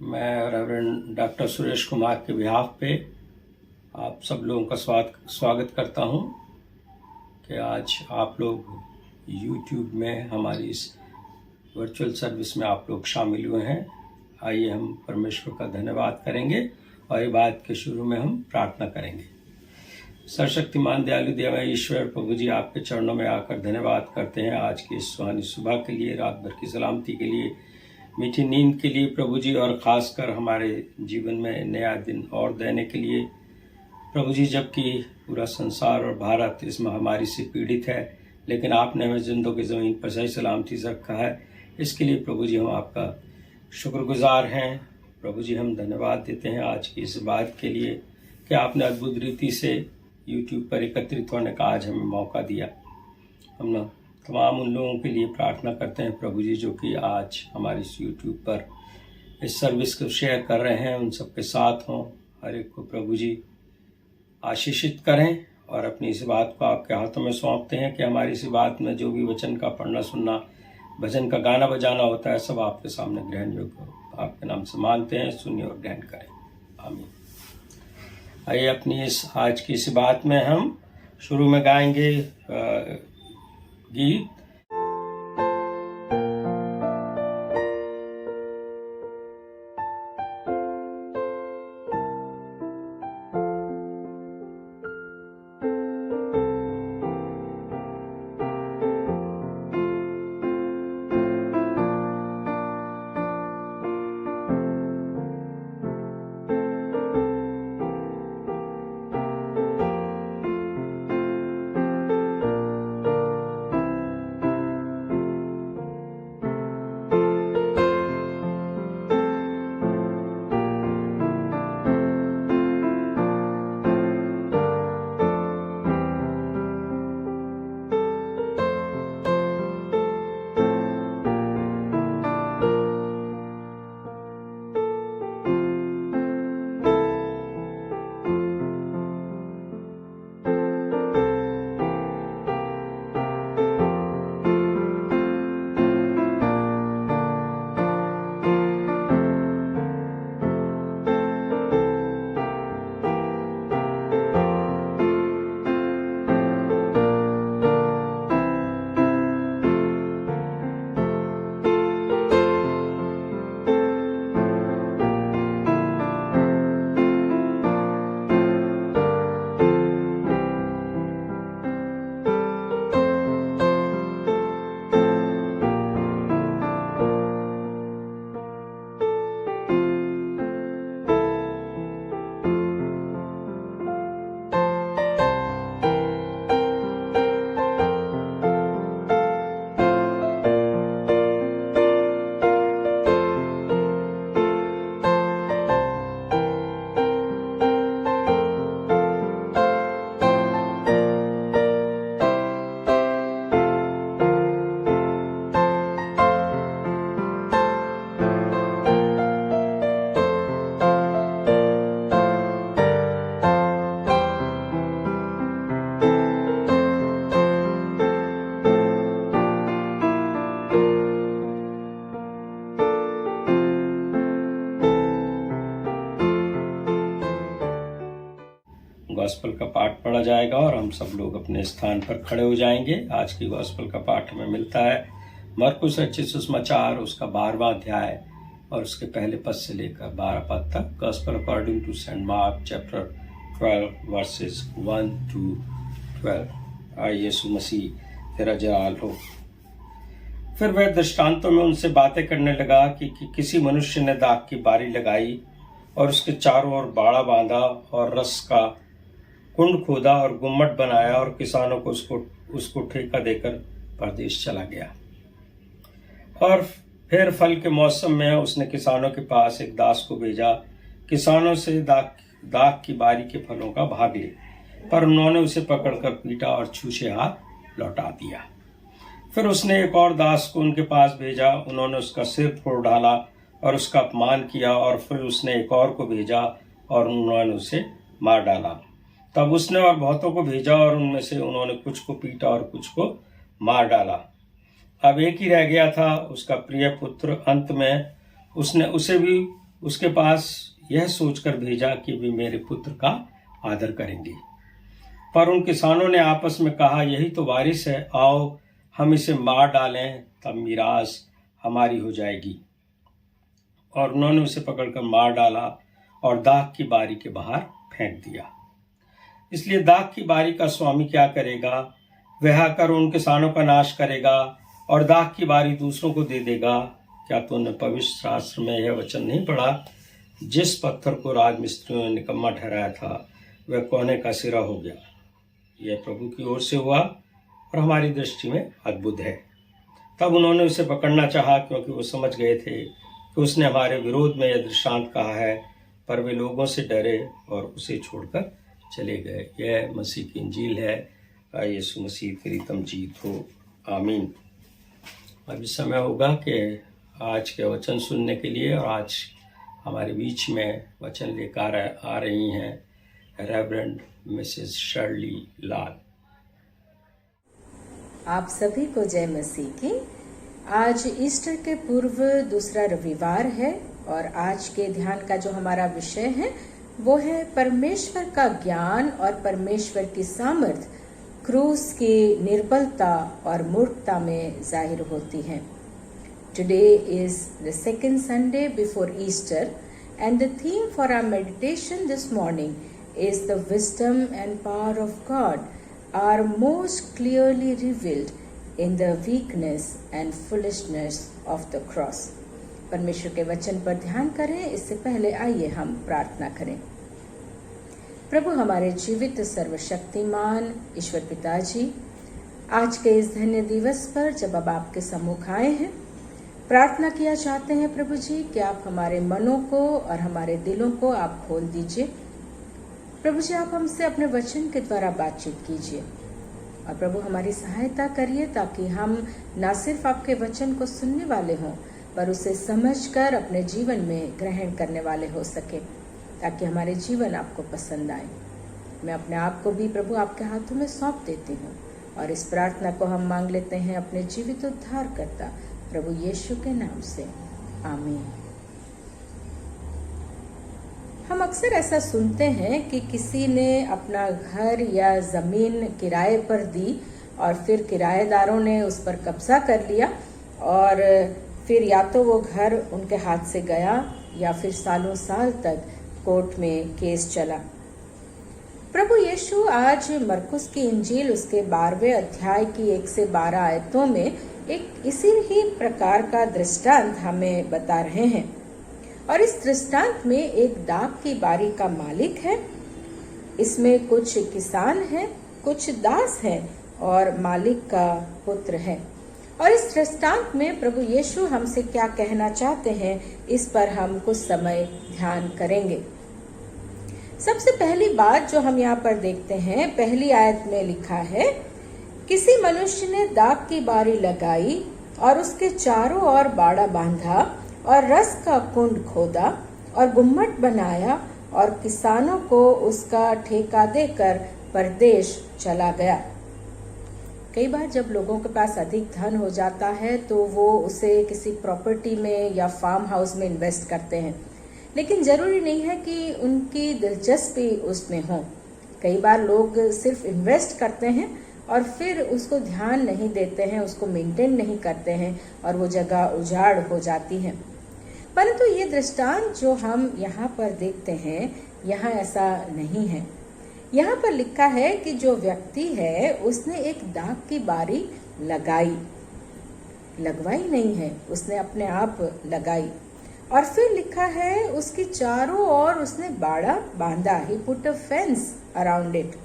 मैं reverend doctor Suresh Kumar के behalf पे आप सब लोगों का स्वागत करता हूं कि आज आप लोग YouTube में हमारी इस वर्चुअल सर्विस में आप लोग शामिल हुए हैं। आइए हम परमेश्वर का धन्यवाद करेंगे और इबादत के शुरू में हम प्रार्थना करेंगे। सर्वशक्तिमान दयालु दयामय ईश्वर प्रभु जी, आपके चरणों में आकर धन्यवाद करते हैं आज की इस सुहानी सुबह के लिए, रात भर की सलामती के लिए, मीठी नींद के लिए प्रभु जी, और ख़ासकर हमारे जीवन में नया दिन और देने के लिए प्रभु जी। जबकि पूरा संसार और भारत इस महामारी से पीड़ित है, लेकिन आपने हमें जिंदों की ज़मीन पर सही सलामती से रखा है। इसके लिए प्रभु जी हम आपका शुक्रगुजार हैं। प्रभु जी हम धन्यवाद देते हैं आज की इस बात के लिए कि आपने अद्भुत रीति से YouTube पर एकत्रित होने का आज हमें मौका दिया। हम तमाम उन लोगों के लिए प्रार्थना करते हैं प्रभु जी जो कि आज हमारी इस YouTube पर इस सर्विस को शेयर कर रहे हैं, उन सबके साथ हों। हर एक को प्रभु जी आशीषित करें और अपनी इस बात को आपके हाथों में सौंपते हैं कि हमारी इस बात में जो भी वचन का पढ़ना सुनना, भजन का गाना बजाना होता है, सब आपके सामने ग्रहण योग्य हो। आपके नाम से मांगते हैं, सुनिए और ग्रहण करें, आमीन। आइए अपनी इस आज की इस बात में हम शुरू में गाएंगे गीत। गॉस्पल का पाठ पढ़ा जाएगा और हम सब लोग अपने स्थान पर खड़े हो जाएंगे। आज की गॉस्पल का पाठ हमें मिलता है मरकुस रचित सुसमाचार, उसका 12वां अध्याय और उसके पहले पद से लेकर 12 पद तक। Gospel according to saint Mark chapter 12 verses 1 to 12। आए यीशु मसीह तेरा जलाल हो। फिर वह दृष्टांतों में उनसे बातें करने लगा कि किसी मनुष्य ने दाख की बारी लगाई और उसके चारों ओर बाड़ा बांधा और रस का कुंड खोदा और गुम्मट बनाया और किसानों को उसको ठेका देकर परदेश चला गया। और फिर फल के मौसम में उसने किसानों के पास एक दास को भेजा, किसानों से दाख की बारी के फलों का भाग ले, पर उन्होंने उसे पकड़कर पीटा और छूछे हाथ लौटा दिया। फिर उसने एक और दास को उनके पास भेजा, उन्होंने उसका सिर फोड़ डाला और उसका अपमान किया। और फिर उसने एक और को भेजा और उन्होंने उसे मार डाला। तब उसने और बहुतों को भेजा और उनमें से उन्होंने कुछ को पीटा और कुछ को मार डाला। अब एक ही रह गया था, उसका प्रिय पुत्र। अंत में उसने उसे भी उसके पास यह सोचकर भेजा कि वे मेरे पुत्र का आदर करेंगे। पर उन किसानों ने आपस में कहा, यही तो वारिस है, आओ हम इसे मार डालें, तब मीरास हमारी हो जाएगी। और उन्होंने उसे पकड़कर मार डाला और दाख की बारी के बाहर फेंक दिया। इसलिए दाख की बारी का स्वामी क्या करेगा? वह आकर उन किसानों का नाश करेगा और दाख की बारी दूसरों को दे देगा। क्या तुमने पवित्र शास्त्र में यह वचन नहीं पढ़ा? जिस पत्थर को राजमिस्त्रियों ने निकम्मा ठहराया था, वह कोने का सिरा हो गया। यह प्रभु की ओर से हुआ और हमारी दृष्टि में अद्भुत है। तब उन्होंने उसे पकड़ना चाहा, क्योंकि वो समझ गए थे कि उसने हमारे विरोध में यह दृष्टांत कहा है, पर वे लोगों से डरे और उसे छोड़कर चले गए। यह मसीह की इंजील है। यीशु मसीह की प्रीतम जीत हो। आमीन। अभी समय होगा कि आज के वचन सुनने के लिए, और आज हमारे बीच में वचन लेकर आ रही हैं रेवरेंड मिसेस शर्ली लाल। आप सभी को जय मसीह की। आज ईस्टर के पूर्व दूसरा रविवार है और आज के ध्यान का जो हमारा विषय है वो है परमेश्वर का ज्ञान और परमेश्वर की सामर्थ क्रूस की निर्बलता और मूर्खता में जाहिर होती है। Today is the second Sunday before Easter, and the theme for our meditation this morning is the wisdom and power of God are most clearly revealed in the weakness and foolishness of the cross. परमेश्वर के वचन पर ध्यान करें। इससे पहले आइए हम प्रार्थना करें। प्रभु हमारे जीवित सर्वशक्तिमान ईश्वर पिताजी, आज के इस धन्य दिवस पर जब अब आपके सम्मुख आए हैं, प्रार्थना किया चाहते हैं प्रभु जी कि आप हमारे मनों को और हमारे दिलों को आप खोल दीजिए। प्रभु जी, आप हमसे अपने वचन के द्वारा बातचीत कीजिए और प्रभु हमारी सहायता करिए, ताकि हम न सिर्फ आपके वचन को सुनने वाले हों, पर उसे समझकर अपने जीवन में ग्रहण करने वाले हो सके, ताकि हमारे जीवन आपको पसंद आए। मैं अपने आप को भी प्रभु आपके हाथों में सौंप देती हूँ और इस प्रार्थना को हम मांग लेते हैं अपने जीवित उद्धारकर्ता प्रभु यीशु के नाम से, आमीन। हम अक्सर ऐसा सुनते हैं कि किसी ने अपना घर या जमीन किराए पर दी और फिर किराएदारों ने उस पर कब्जा कर लिया और फिर या तो वो घर उनके हाथ से गया या फिर सालों साल तक कोर्ट में केस चला। प्रभु यीशु आज मरकुस की इंजील उसके 12वें अध्याय की 1 से 12 आयतों में एक इसी ही प्रकार का दृष्टांत हमें बता रहे हैं। और इस दृष्टांत में एक दाख की बारी का मालिक है, इसमें कुछ किसान हैं, कुछ दास हैं और मालिक का पुत्र है। और इस दृष्टांत में प्रभु यीशु हमसे क्या कहना चाहते हैं, इस पर हम कुछ समय ध्यान करेंगे। सबसे पहली बात जो हम यहाँ पर देखते हैं, पहली आयत में लिखा है, किसी मनुष्य ने दाख की बारी लगाई और उसके चारों ओर बाड़ा बांधा और रस का कुंड खोदा और गुम्मट बनाया और किसानों को उसका ठेका देकर परदेश चला गया। कई बार जब लोगों के पास अधिक धन हो जाता है तो वो उसे किसी प्रॉपर्टी में या फार्म हाउस में इन्वेस्ट करते हैं, लेकिन जरूरी नहीं है कि उनकी दिलचस्पी उसमें हो। कई बार लोग सिर्फ इन्वेस्ट करते हैं और फिर उसको ध्यान नहीं देते हैं, उसको मेंटेन नहीं करते हैं और वो जगह उजाड़ हो जाती है। परंतु ये दृष्टांत जो हम यहाँ पर देखते हैं, यहाँ ऐसा नहीं है। यहाँ पर लिखा है कि जो व्यक्ति है उसने एक दाख की बारी लगवाई नहीं है, उसने अपने आप लगाई। और फिर लिखा है उसकी चारों ओर उसने बाड़ा बांधा, he put a fence around it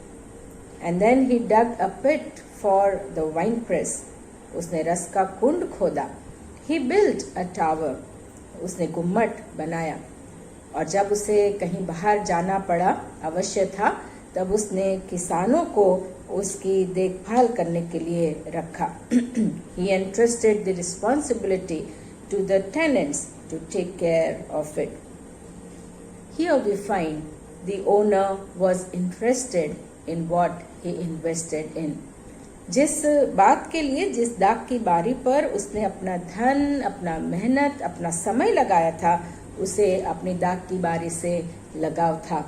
and then he dug a pit for the wine press, उसने रस का कुंड खोदा, he built a tower, उसने गुम्मट बनाया। और जब उसे कहीं बाहर जाना पड़ा, अवश्य था, तब उसने किसानों को उसकी देखभाल करने के लिए रखा। He entrusted the responsibility to the tenants to take care of it. Here we find the owner was interested in what he invested in. जिस बात के लिए, जिस दाख की बारी पर उसने अपना धन, अपना मेहनत, अपना समय लगाया था, उसे अपनी दाख की बारी से लगाव था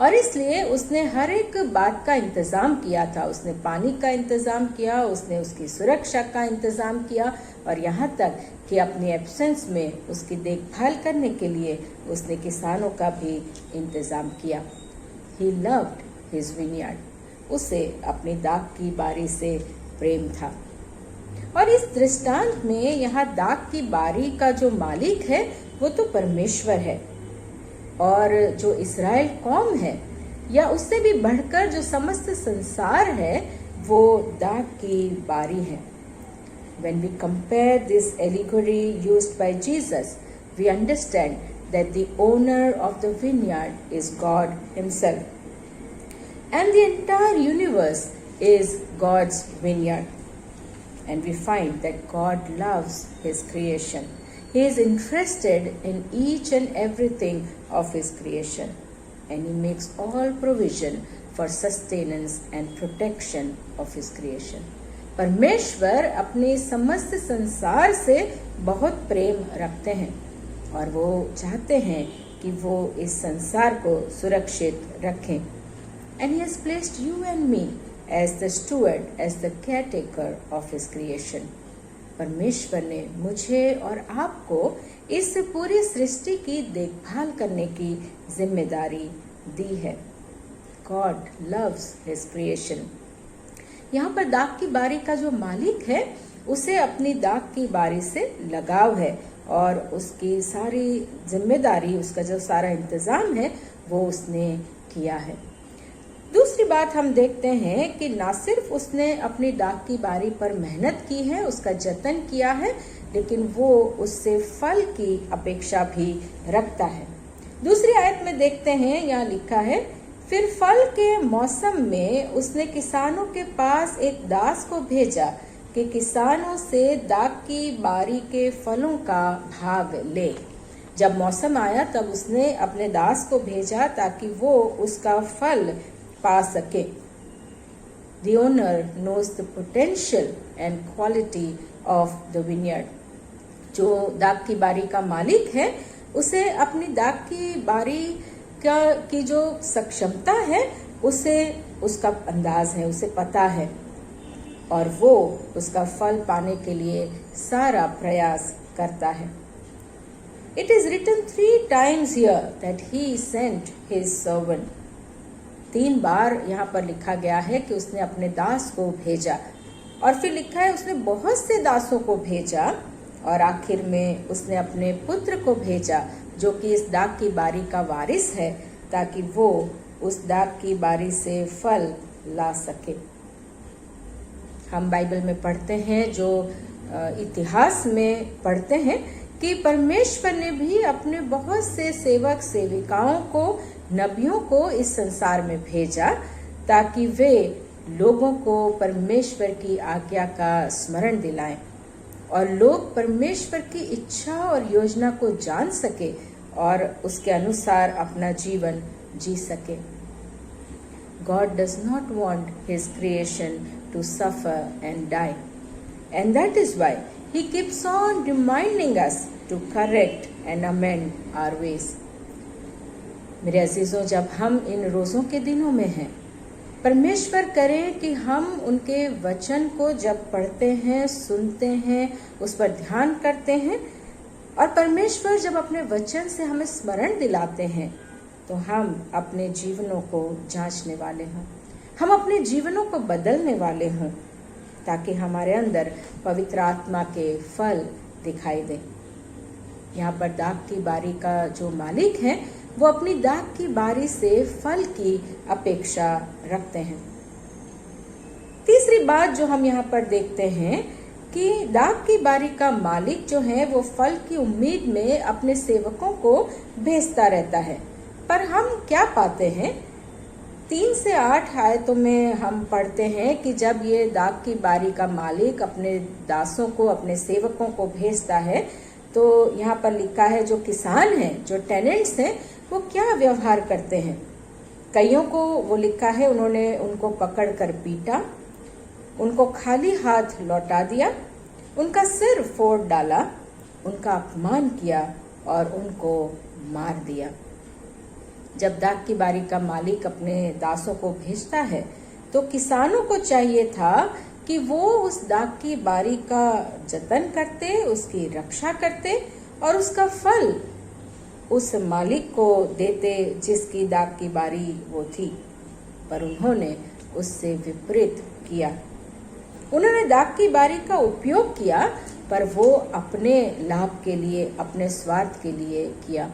और इसलिए उसने हर एक बात का इंतजाम किया था। उसने पानी का इंतजाम किया, उसने उसकी सुरक्षा का इंतजाम किया और यहाँ तक कि अपनी एब्सेंस में उसकी देखभाल करने के लिए उसने किसानों का भी इंतजाम किया। He loved his vineyard. उसे अपनी दाख की बारी से प्रेम था। और इस दृष्टांत में यहाँ दाख की बारी का जो मालिक है वो तो परमेश्वर है, और जो इस्राएल कौम है या उससे भी बढ़कर जो समस्त संसार है वो दाख की बारी है। When we compare this allegory used by Jesus, we understand that the owner of the vineyard is God himself, and the entire universe is God's vineyard. And we find that God loves his creation. He is interested in each and everything of his creation, and he makes all provision for sustenance and protection of his creation. परमेश्वर अपने समस्त संसार से बहुत प्रेम रखते हैं और वो चाहते हैं कि वो इस संसार को सुरक्षित रखें। And he has placed you and me as the steward, as the caretaker of his creation. परमेश्वर ने मुझे और आपको इस पूरी सृष्टि की देखभाल करने की जिम्मेदारी दी है। God loves his creation. यहाँ पर दाख की बारी का जो मालिक है उसे अपनी दाख की बारी से लगाव है और उसकी सारी जिम्मेदारी, उसका जो सारा इंतजाम है वो उसने किया है। दूसरी बात हम देखते हैं कि ना सिर्फ उसने अपनी दाख की बारी पर मेहनत की है, उसका जतन किया है, लेकिन वो उससे फल की अपेक्षा भी रखता है। दूसरी आयत में देखते हैं, यहाँ लिखा है, फिर फल के मौसम में उसने किसानों के पास एक दास को भेजा कि किसानों से दाख की बारी के फलों का भाग ले। जब मौसम आया तब उसने अपने दास को भेजा ताकि वो उसका फल पा सके। The owner knows the potential and quality of the vineyard. जो दाख की बारी का मालिक है उसे अपनी दाख की बारी की जो सक्षमता है उसे उसका अंदाज है, उसे पता है और वो उसका फल पाने के लिए सारा प्रयास करता है। It is written 3 times here that he sent his servant. 3 बार यहाँ पर लिखा गया है कि उसने अपने दास को भेजा और फिर लिखा है उसने बहुत से दासों को भेजा और आखिर में उसने अपने पुत्र को भेजा जो कि इस दाख की बारी का वारिस है ताकि वो उस दाख की बारी से फल ला सके। हम बाइबल में पढ़ते हैं, जो इतिहास में पढ़ते हैं कि परमेश्वर ने भी अपने बहुत से सेवक सेविकाओं को, नबियों को इस संसार में भेजा ताकि वे लोगों को परमेश्वर की आज्ञा का स्मरण दिलाएं और लोग परमेश्वर की इच्छा और योजना को जान सके और उसके अनुसार अपना जीवन जी सके। God does not want his creation to suffer and die, and that is why he keeps on reminding us to correct and amend our ways. मेरे अजीजों, जब हम इन रोज़ों के दिनों में हैं, परमेश्वर करे कि हम उनके वचन को जब पढ़ते हैं, सुनते हैं, उस पर ध्यान करते हैं और परमेश्वर जब अपने वचन से हमें स्मरण दिलाते हैं तो हम अपने जीवनों को जांचने वाले हों, हम अपने जीवनों को बदलने वाले हों ताकि हमारे अंदर पवित्र आत्मा के फल दिखाई दें। यहाँ पर दाख की बारी का जो मालिक है वो अपनी दाख की बारी से फल की अपेक्षा रखते हैं। तीसरी बात जो हम यहाँ पर देखते हैं कि दाख की बारी का मालिक जो है वो फल की उम्मीद में अपने सेवकों को भेजता रहता है, पर हम क्या पाते हैं? 3 से 8 आयतों में हम पढ़ते हैं कि जब ये दाख की बारी का मालिक अपने दासों को, अपने सेवकों को भेजता है तो यहाँ पर लिखा है जो किसान हैं, जो टेनेंट्स हैं, वो क्या व्यवहार करते हैं। कईयों को वो लिखा है उन्होंने उनको पकड़कर पीटा, उनको खाली हाथ लौटा दिया, उनका सिर फोड़ डाला, उनका अपमान किया और उनको मार दिया। जब दाख की बारी का मालिक अपने दासों को भेजता है तो किसानों को चाहिए था कि वो उस दाख की बारी का जतन करते, उसकी रक्षा करते और उसका फल उस मालिक को देते जिसकी दाख की बारी वो थी। पर उन्होंने उससे विपरीत किया। उन्होंने दाख की बारी का उपयोग किया, पर वो अपने लाभ के लिए, अपने स्वार्थ के लिए किया।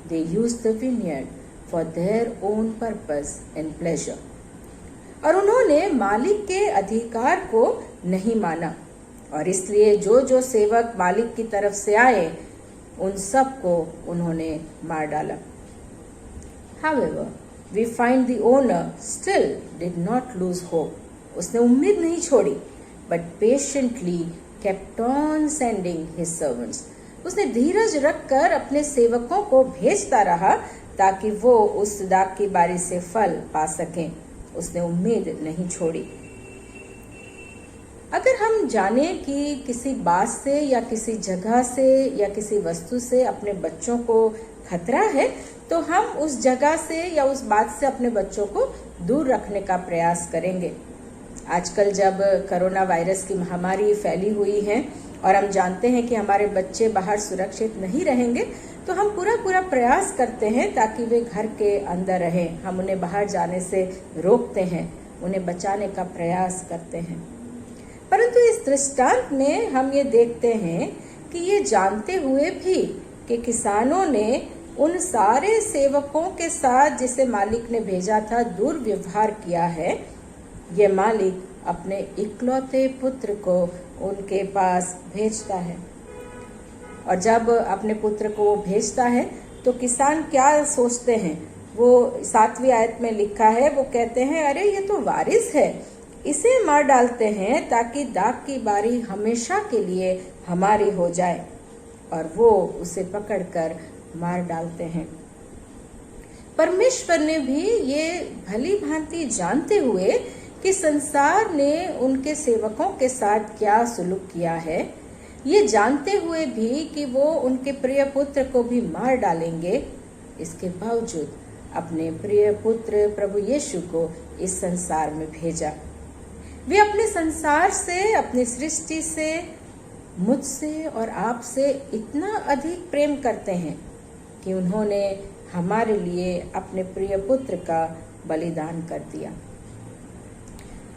They used the vineyard for their own purpose and pleasure. और उन्होंने मालिक के अधिकार को नहीं माना और इसलिए जो सेवक मालिक की तरफ से आए उन सब को उन्होंने मार डाला। However, we find the owner still did not lose hope. उसने उम्मीद नहीं छोड़ी, but patiently kept on sending his servants. उसने धीरज रखकर अपने सेवकों को भेजता रहा ताकि वो उस दाख की बारी से फल पा सकें। उसने उम्मीद नहीं छोड़ी। अगर हम जाने कि किसी बात से या किसी जगह से या किसी वस्तु से अपने बच्चों को खतरा है तो हम उस जगह से या उस बात से अपने बच्चों को दूर रखने का प्रयास करेंगे। आजकल जब कोरोना वायरस की महामारी फैली हुई है और हम जानते हैं कि हमारे बच्चे बाहर सुरक्षित नहीं रहेंगे तो हम पूरा प्रयास करते हैं ताकि वे घर के अंदर रहें। हम उन्हें बाहर जाने से रोकते हैं, उन्हें बचाने का प्रयास करते हैं। परंतु इस दृष्टांत में हम ये देखते हैं कि ये जानते हुए भी कि किसानों ने उन सारे सेवकों के साथ जिसे मालिक ने भेजा था दुर्व्यवहार किया है। ये मालिक अपने इकलौते पुत्र को उनके पास भेजता है और जब अपने पुत्र को वो भेजता है तो किसान क्या सोचते हैं, वो 7वीं आयत में लिखा है, वो कहते हैं अरे ये तो वारिस है, इसे मार डालते हैं ताकि दाख की बारी हमेशा के लिए हमारी हो जाए। और वो उसे पकड़कर मार डालते हैं। परमेश्वर ने भी ये भली भांति जानते हुए कि संसार ने उनके सेवकों के साथ क्या सुलूक किया है, ये जानते हुए भी कि वो उनके प्रिय पुत्र को भी मार डालेंगे, इसके बावजूद अपने प्रिय पुत्र प्रभु यीशु को इस संसार में भेजा। वे अपने संसार से, अपनी सृष्टि से, मुझसे और आपसे इतना अधिक प्रेम करते हैं कि उन्होंने हमारे लिए अपने प्रिय पुत्र का बलिदान कर दिया।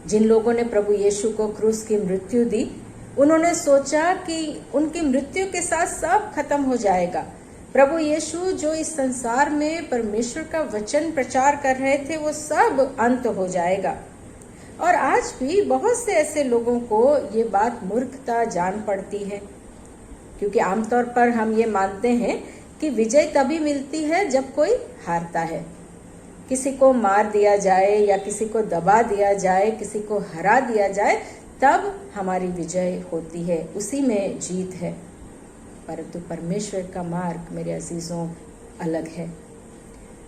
जिन लोगों ने प्रभु यीशु को क्रूस की मृत्यु दी, उन्होंने सोचा कि उनकी मृत्यु के साथ सब खत्म हो जाएगा। प्रभु यीशु जो इस संसार में परमेश्वर का वचन प्रचार कर रहे थे, वो सब अंत हो जाएगा। और आज भी बहुत से ऐसे लोगों को ये बात मूर्खता जान पड़ती है, क्योंकि आमतौर पर हम ये मानते हैं कि विजय तभी मिलती है जब कोई हारता है। किसी को मार दिया जाए या किसी को दबा दिया जाए, किसी को हरा दिया जाए, तब हमारी विजय होती है, उसी में जीत है। परंतु परमेश्वर का मार्ग मेरे अजीजों अलग है।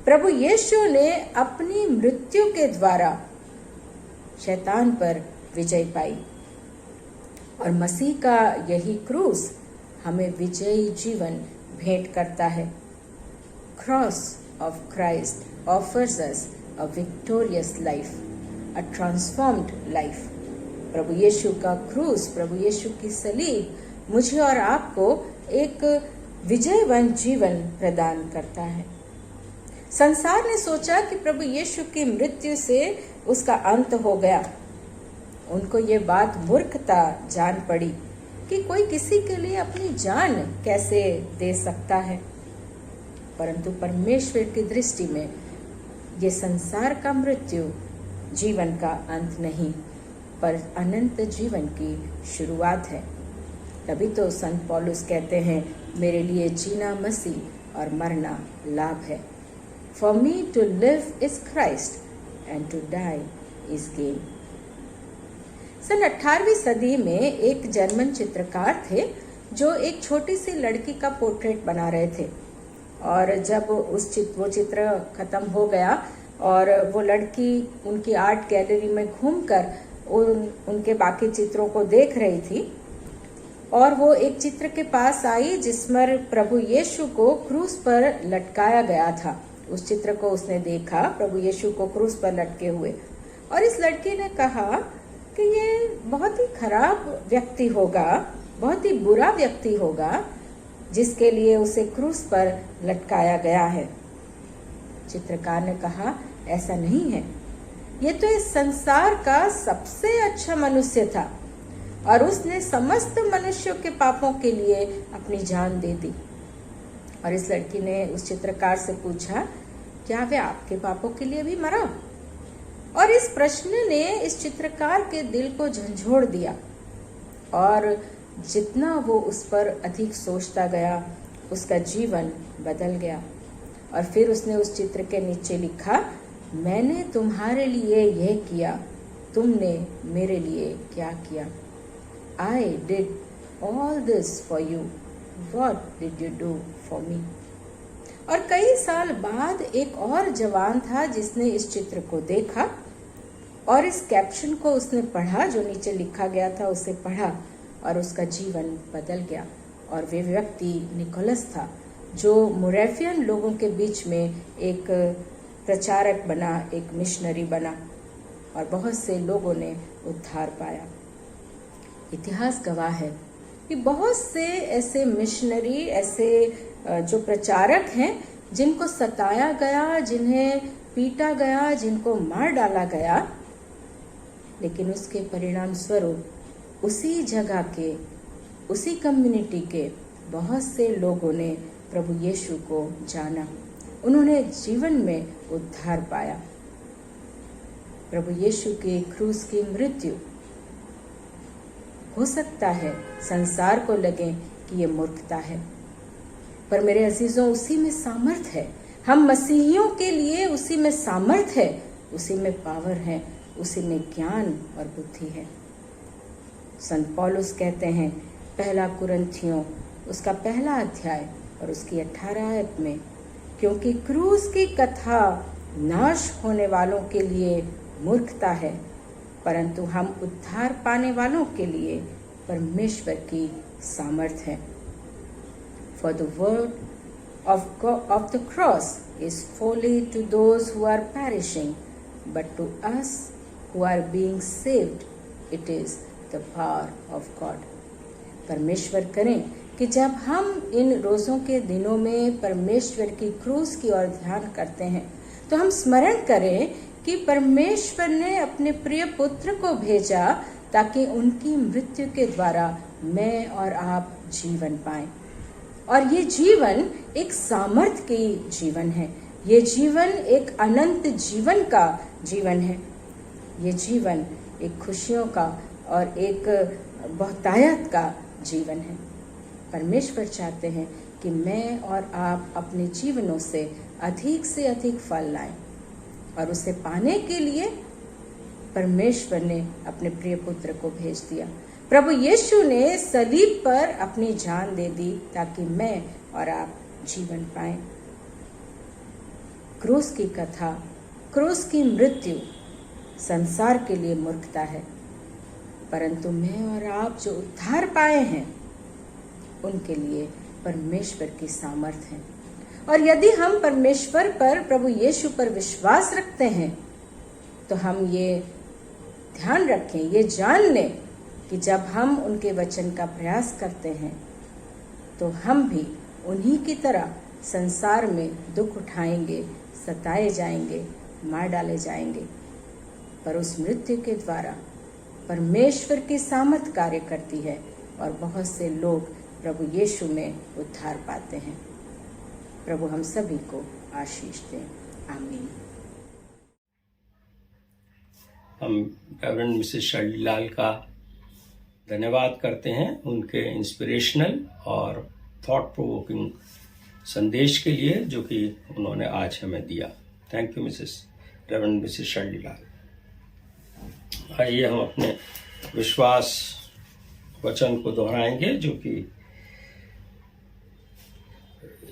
प्रभु यीशु ने अपनी मृत्यु के द्वारा शैतान पर विजय पाई और मसीह का यही क्रूस हमें विजयी जीवन भेंट करता है। Cross of Christ offers us a victorious life, a transformed life. प्रभु यीशु का क्रूस, प्रभु यीशु की सलीब मुझे और आपको एक विजयवंत जीवन प्रदान करता है। संसार ने सोचा कि प्रभु यीशु की मृत्यु से उसका अंत हो गया। उनको ये बात मूर्खता जान पड़ी कि कोई किसी के लिए अपनी जान कैसे दे सकता है। परंतु परमेश्वर की दृष्टि में ये संसार का मृत्यु जीवन का अंत नहीं, पर अनंत जीवन की शुरुआत है। तभी तो संत पौलुस कहते हैं, मेरे लिए जीना मसीह और मरना लाभ है। For me to live is Christ and to die is gain. सन 18वीं सदी में एक जर्मन चित्रकार थे जो एक छोटी सी लड़की का पोर्ट्रेट बना रहे थे। और जब वो चित्र खत्म हो गया और वो लड़की उनकी आर्ट गैलरी में घूमकर उनके बाकी चित्रों को देख रही थी, और वो एक चित्र के पास आई जिसमें प्रभु यीशु को क्रूस पर लटकाया गया था। उस चित्र को उसने देखा, प्रभु यीशु को क्रूस पर लटके हुए, और इस लड़की ने कहा कि ये बहुत ही खराब व्यक्ति होगा, बहुत ही बुरा व्यक्ति होगा जिसके लिए उसे क्रूस पर लटकाया गया है। चित्रकार ने कहा, ऐसा नहीं है, ये तो इस संसार का सबसे अच्छा मनुष्य था और उसने समस्त मनुष्यों के पापों के लिए अपनी जान दे दी। और इस लड़की ने उस चित्रकार से पूछा, क्या वे आपके पापों के लिए भी मरा? और इस प्रश्न ने इस चित्रकार के दिल को झंझोड़ दिया, और जितना वो उस पर अधिक सोचता गया उसका जीवन बदल गया। और फिर उसने उस चित्र के नीचे लिखा, मैंने तुम्हारे लिए यह किया, तुमने मेरे लिए क्या किया? I did all this for you. What did you do for me? और कई साल बाद एक और जवान था जिसने इस चित्र को देखा और इस कैप्शन को उसने पढ़ा, जो नीचे लिखा गया था उसे पढ़ा, और उसका जीवन बदल गया। और वे व्यक्ति निकोलस था, जो मोरेवियन लोगों के बीच में एक प्रचारक बना, एक मिशनरी बना, और बहुत से लोगों ने उद्धार पाया। इतिहास गवाह है कि बहुत से ऐसे मिशनरी, ऐसे जो प्रचारक हैं जिनको सताया गया, जिन्हें पीटा गया, जिनको मार डाला गया, लेकिन उसके परिणाम स्वरूप उसी जगह के, उसी कम्युनिटी के बहुत से लोगों ने प्रभु यीशु को जाना, उन्होंने जीवन में उद्धार पाया। प्रभु यीशु के क्रूस की मृत्यु, हो सकता है संसार को लगे कि ये मूर्खता है, पर मेरे अजीजों उसी में सामर्थ है। हम मसीहियों के लिए उसी में सामर्थ है, उसी में पावर है, उसी में ज्ञान और बुद्धि है। संत पौलुस कहते हैं पहला कुरिन्थियों उसका पहला अध्याय और उसकी 18 आयत में, क्योंकि क्रूस की कथा नाश होने वालों के लिए मूर्खता है, परंतु हम उद्धार पाने वालों के लिए परमेश्वर की सामर्थ है। For the word of the cross is folly to those who are perishing, but to us who are being saved, it is the power of God. परमेश्वर करें कि जब हम इन रोज़ों के दिनों में परमेश्वर की क्रूस की ओर ध्यान करते हैं, तो हम स्मरण करें कि परमेश्वर ने अपने प्रिय पुत्र को भेजा ताकि उनकी मृत्यु के द्वारा मैं और आप जीवन पाएं। और ये जीवन एक सामर्थ की जीवन है, ये जीवन एक अनंत जीवन का जीवन है, ये जीवन एक खुशियों का और एक बहुतायत का जीवन है। परमेश्वर चाहते हैं कि मैं और आप अपने जीवनों से अधिक फल लाएं, और उसे पाने के लिए परमेश्वर ने अपने प्रिय पुत्र को भेज दिया। प्रभु यीशु ने सलीब पर अपनी जान दे दी ताकि मैं और आप जीवन पाएं। क्रूस की कथा, क्रूस की मृत्यु संसार के लिए मूर्खता है, परंतु मैं और आप जो उद्धार पाए हैं उनके लिए परमेश्वर की सामर्थ है। और यदि हम परमेश्वर पर, प्रभु यीशु पर विश्वास रखते हैं, तो हम ये ध्यान रखें, ये जान लें कि जब हम उनके वचन का प्रयास करते हैं तो हम भी उन्हीं की तरह संसार में दुख उठाएंगे, सताए जाएंगे, मार डाले जाएंगे, पर उस मृत्यु के द्वारा परमेश्वर की सामर्थ कार्य करती है और बहुत से लोग प्रभु यीशु में उद्धार पाते हैं। प्रभु हम सभी को आशीष दें, आमीन। हम रेवरेंड मिसेस शर्ली लाल का धन्यवाद करते हैं उनके इंस्पिरेशनल और थॉट प्रोवोकिंग संदेश के लिए जो कि उन्होंने आज हमें दिया। Thank you reverend Mrs Shirley Lal. आइए हम अपने विश्वास वचन को दोहराएंगे जो कि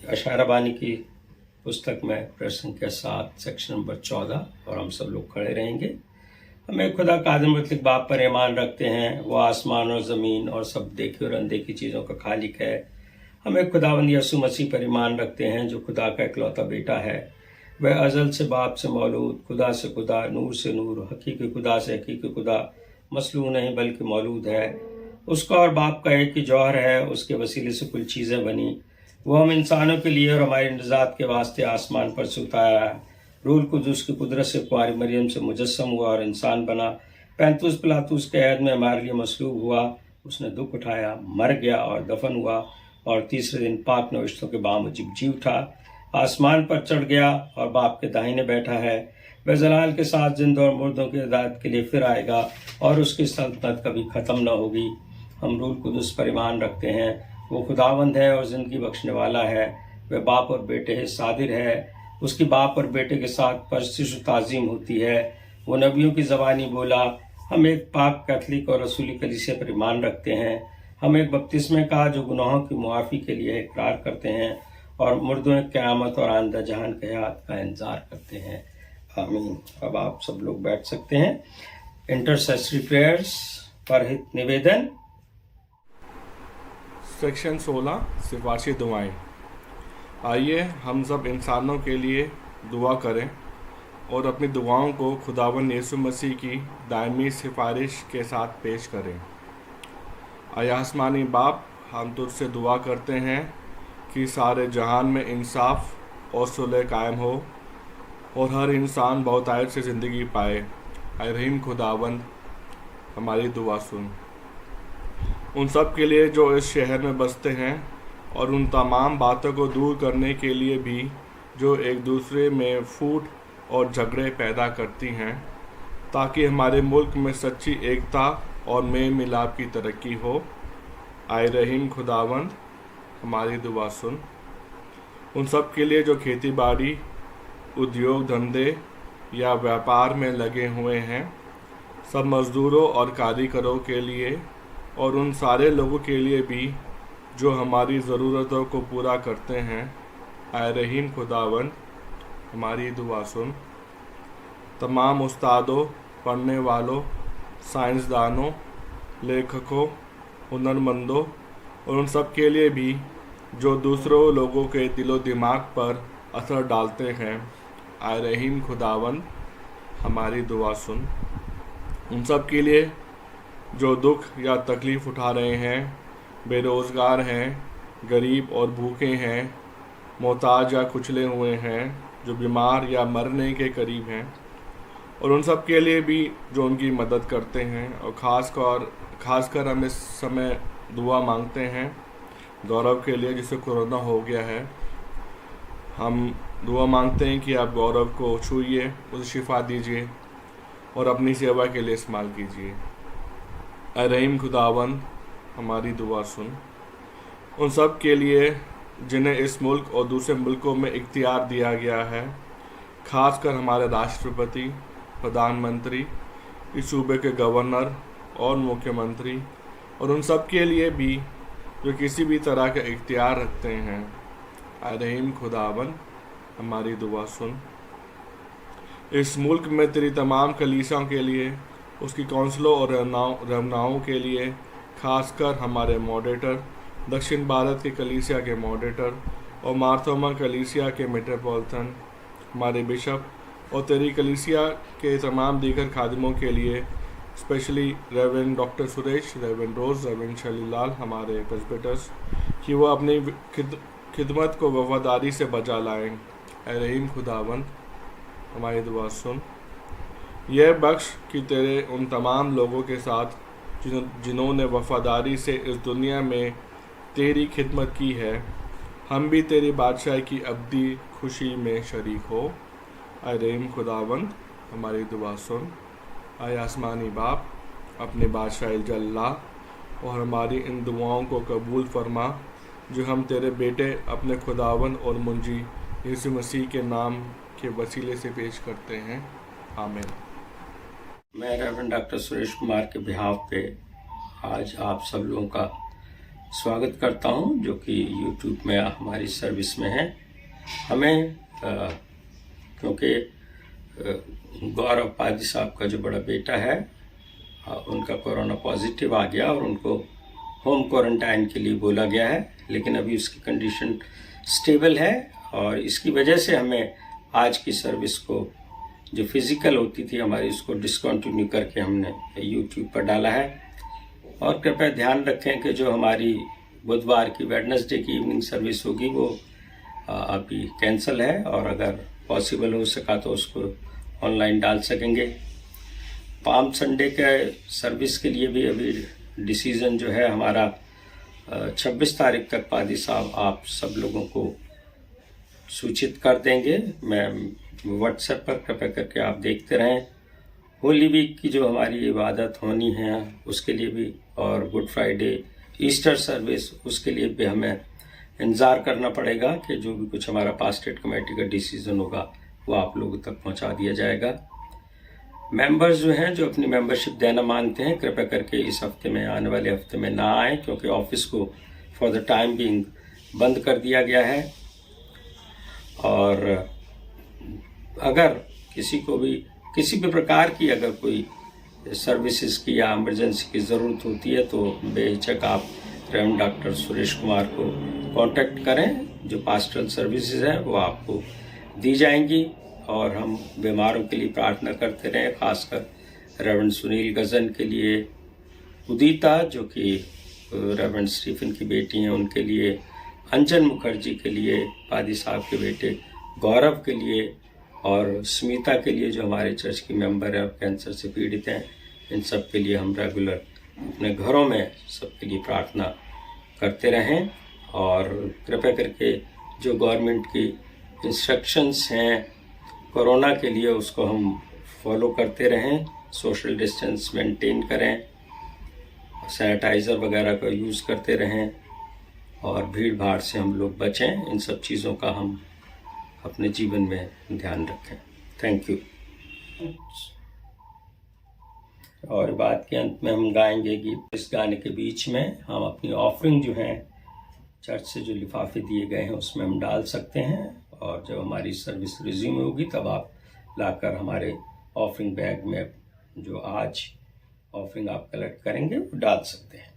अशारा बानी की पुस्तक में प्रश्न के साथ सेक्शन नंबर 14, और हम सब लोग खड़े रहेंगे हमें खुदा कादिर मुतलक बाप पर ईमान रखते हैं। वो आसमान और ज़मीन और सब देखी और अनदेखी चीज़ों का खालिक है। हमें खुदावंद यीशु मसीह पर ईमान रखते हैं जो खुदा का इकलौता बेटा है। वह अज़ल से बाप से मौलूद, खुदा से खुदा, नूर से नूर, हकीकी खुदा से हकीकी खुदा, मसलू नहीं बल्कि मौलूद है। उसका और बाप का एक ही जौहर है। उसके वसीले से कुल चीज़ें बनी। वो हम इंसानों के लिए और हमारी निजात के वास्ते आसमान पर से उतारा है। रूल कुदुस की कुदरत से कुंवारी मरियम से मुजस्सम हुआ और इंसान बना। 35 पिलातूस के ऐद में हमारे लिए मसलूब हुआ। उसने दुख उठाया, मर गया और दफन हुआ और तीसरे दिन पाक नविश्तों के बामुजिब जी उठा, आसमान पर चढ़ गया और बाप के दाहिने बैठा है। वह जलाल के साथ जिंदा और मुर्दों की हिदायत के लिए फिर आएगा और उसकी सल्तनत कभी ख़त्म न होगी। हम रूल कुदुस पर ईमान रखते हैं। वो खुदावंद है और ज़िंदगी बख्शने वाला है। वह बाप और बेटे है, सादिर है। उसकी बाप और बेटे के साथ परस्तिश ताज़ीम होती है। वो नबियों की ज़बानी बोला। हम एक पाक कैथलिक और रसूली कलीसिया पर ईमान रखते हैं। हम एक बपतिस्मे का जो गुनाहों की मुआफ़ी के लिए इकरार करते हैं और मुर्दों की क़यामत और आइंदा जहान के हयात का इंतज़ार करते हैं। आमीन। अब आप सब लोग बैठ सकते हैं। इंटरसेसरी प्रेयर्स पर हित निवेदन। सेक्शन 16 सिफारिशी दुआएं। आइए हम सब इंसानों के लिए दुआ करें और अपनी दुआओं को खुदावंद यीशु मसीह की दायमी सिफारिश के साथ पेश करें। आय आसमानी बाप, हम तुझसे दुआ करते हैं कि सारे जहान में इंसाफ और सुलह कायम हो और हर इंसान बहुतायत से ज़िंदगी पाए। आय रहीम खुदावंद, हमारी दुआ सुन। उन सब के लिए जो इस शहर में बसते हैं और उन तमाम बातों को दूर करने के लिए भी जो एक दूसरे में फूट और झगड़े पैदा करती हैं, ताकि हमारे मुल्क में सच्ची एकता और मेल मिलाप की तरक्की हो। आए रहीम खुदावंद, हमारी दुआ सुन। उन सब के लिए जो खेती बाड़ी, उद्योग धंधे या व्यापार में लगे हुए हैं, सब मज़दूरों और कारीगरों के लिए और उन सारे लोगों के लिए भी जो हमारी ज़रूरतों को पूरा करते हैं। आए रहीम खुदावंद, हमारी दुआ सुन। तमाम उस्तादों, पढ़ने वालों, साइंसदानों, लेखकों, हुनरमंदों और उन सब के लिए भी जो दूसरों लोगों के दिलो दिमाग पर असर डालते हैं। आए रहीम खुदावंद, हमारी दुआ सुन। उन सब के लिए जो दुख या तकलीफ़ उठा रहे हैं, बेरोज़गार हैं, गरीब और भूखे हैं, मोहताज या कुचले हुए हैं, जो बीमार या मरने के करीब हैं, और उन सब के लिए भी जो उनकी मदद करते हैं। और ख़ासकर हम इस समय दुआ मांगते हैं गौरव के लिए, जिसे कोरोना हो गया है। हम दुआ मांगते हैं कि आप गौरव को छूइए, उसे शिफा दीजिए और अपनी सेवा के लिए इस्तेमाल कीजिए। रहीम खुदावंद, हमारी दुआ सुन। उन सब के लिए जिन्हें इस मुल्क और दूसरे मुल्कों में इख्तियार दिया गया है, ख़ासकर हमारे राष्ट्रपति, प्रधानमंत्री, इस सूबे के गवर्नर और मुख्यमंत्री, और उन सब के लिए भी जो किसी भी तरह का इख्तियार रखते हैं। रहीम खुदावंद, हमारी दुआ सुन। इस मुल्क में तेरी तमाम कलीसियाओं के लिए, उसकी कौंसलों और रहनुमाओं के लिए, खासकर हमारे मॉडरेटर, दक्षिण भारत के कलीसिया के मॉडरेटर और मार्थोमा कलीसिया के मेट्रोपॉलिटन, हमारे बिशप और तेरी कलीसिया के तमाम दीगर खादिमों के लिए, स्पेशली रेवेरेंड डॉक्टर सुरेश, रेवेरेंड रोज़, रेवेरेंड शलीलाल, हमारे प्रेस्बिटर्स, कि वो अपनी खिदमत को वफादारी से बजा लाएं। रहीम खुदावंद, हमारी दुआ सुन। यह बख्श कि तेरे उन तमाम लोगों के साथ जिन्होंने वफादारी से इस दुनिया में तेरी खिदमत की है, हम भी तेरी बादशाही की अब्दी खुशी में शरीक हो। रहीम खुदावंद, हमारी दुआ सुन। आय आसमानी बाप, अपने बादशाह जल्ला और हमारी इन दुआओं को कबूल फरमा, जो हम तेरे बेटे अपने खुदावंद और मुंजी यीशु मसीह के नाम के वसीले से पेश करते हैं। आमीन। मैं रेवरेंड डॉक्टर सुरेश कुमार के बिहाफ पे आज आप सब लोगों का स्वागत करता हूं, जो कि YouTube में हमारी सर्विस में है। हमें क्योंकि गौरव पादी साहब का जो बड़ा बेटा है, उनका कोरोना पॉजिटिव आ गया और उनको होम क्वारंटाइन के लिए बोला गया है, लेकिन अभी उसकी कंडीशन स्टेबल है और इसकी वजह से हमें आज की सर्विस को जो फिज़िकल होती थी हमारी, उसको डिसकंटिन्यू करके हमने यूट्यूब पर डाला है। और कृपया ध्यान रखें कि जो हमारी बुधवार की वेडनेसडे की इवनिंग सर्विस होगी वो अभी कैंसिल है, और अगर पॉसिबल हो सका तो उसको ऑनलाइन डाल सकेंगे। पाम संडे के सर्विस के लिए भी अभी डिसीज़न जो है हमारा 26 तारीख तक पादी साहब आप सब लोगों को सूचित कर देंगे। मैं व्हाट्सएप पर कृपया करके आप देखते रहें। होली वीक की जो हमारी इबादत होनी है उसके लिए भी, और गुड फ्राइडे, ईस्टर सर्विस, उसके लिए भी हमें इंतज़ार करना पड़ेगा कि जो भी कुछ हमारा पास्टेट कमेटी का डिसीज़न होगा वो आप लोगों तक पहुंचा दिया जाएगा। मेंबर्स जो हैं जो अपनी मेंबरशिप देना मांगते हैं, कृपया करके इस हफ्ते में, आने वाले हफ्ते में ना आए, क्योंकि ऑफिस को फॉर द टाइम बीइंग बंद कर दिया गया है। और अगर किसी को भी किसी भी प्रकार की अगर कोई सर्विसेज की या इमरजेंसी की ज़रूरत होती है तो बेहिचक आप रेवरेंड डॉक्टर सुरेश कुमार को कांटेक्ट करें। जो पास्टरल सर्विसेज हैं वो आपको दी जाएंगी, और हम बीमारों के लिए प्रार्थना करते रहें, खासकर रेवरेंड सुनील गजन के लिए, उदिता जो कि रेवरेंड स्टीफन की बेटी हैं उनके लिए, अंजन मुखर्जी के लिए, पादी साहब के बेटे गौरव के लिए, और स्मिता के लिए जो हमारे चर्च की मेंबर है और कैंसर से पीड़ित हैं। इन सब के लिए हम रेगुलर अपने घरों में सबके लिए प्रार्थना करते रहें। और कृपया करके जो गवर्नमेंट की इंस्ट्रक्शंस हैं कोरोना के लिए उसको हम फॉलो करते रहें। सोशल डिस्टेंस मेंटेन करें, सैनिटाइज़र वगैरह का यूज़ करते रहें, और भीड़ भाड़ से हम लोग बचें। इन सब चीज़ों का हम अपने जीवन में ध्यान रखें। Thank you. और बात के अंत में हम गाएंगे गीत। इस गाने के बीच में हम अपनी ऑफरिंग जो है चर्च से जो लिफाफे दिए गए हैं उसमें हम डाल सकते हैं, और जब हमारी सर्विस रिज्यूम होगी तब आप लाकर हमारे ऑफरिंग बैग में जो आज ऑफरिंग आप कलेक्ट करेंगे वो डाल सकते हैं।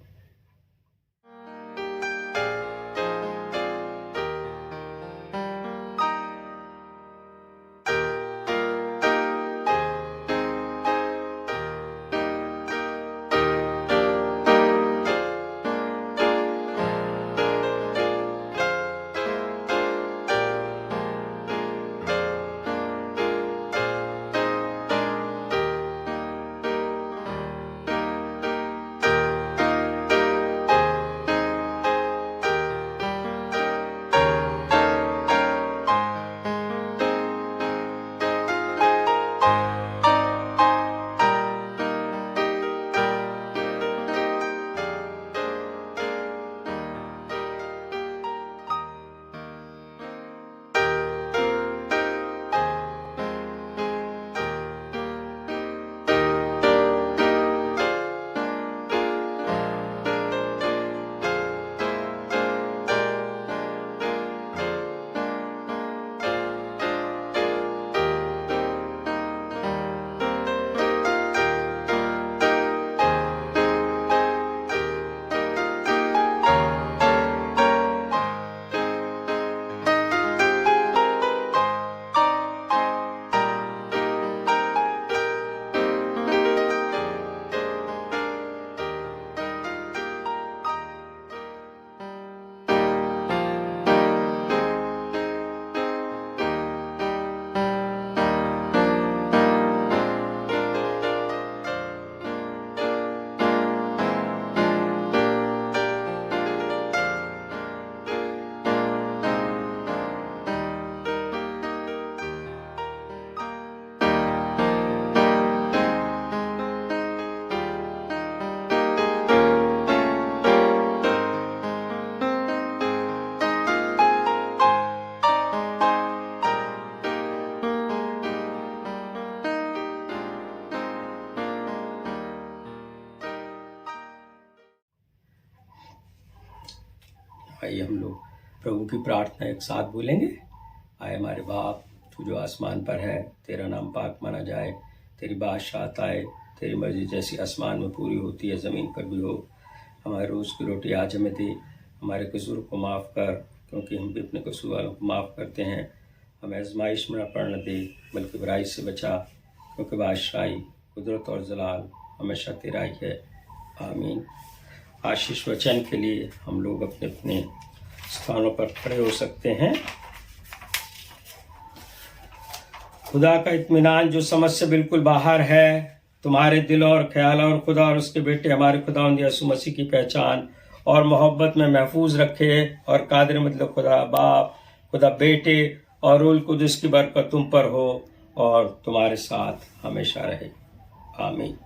आइए हम लोग प्रभु की प्रार्थना एक साथ बोलेंगे। आए हमारे बाप, तू जो आसमान पर है, तेरा नाम पाक माना जाए, तेरी बादशाहत आए, तेरी मर्जी जैसी आसमान में पूरी होती है ज़मीन पर भी हो। हमारे रोज़ की रोटी आज हमें दे, हमारे कसूर को माफ़ कर क्योंकि हम भी अपने कसूर वालों को माफ़ करते हैं। हमें आजमाइश में न पड़ने दे बल्कि बुराई से बचा, क्योंकि बादशाही, कुदरत और जलाल हमेशा तेरा ही है। आमीन। आशीष वचन के लिए हम लोग अपने अपने स्थानों पर खड़े हो सकते हैं। खुदा का इत्मीनान जो समझ से बिल्कुल बाहर है, तुम्हारे दिलों और ख्याल और खुदा और उसके बेटे हमारे खुदावंद यीशु मसीह की पहचान और मोहब्बत में महफूज रखे। और कादिर मतलब खुदा बाप, खुदा बेटे और रूल कुदस की बरकत तुम पर हो और तुम्हारे साथ हमेशा रहे। आमीन।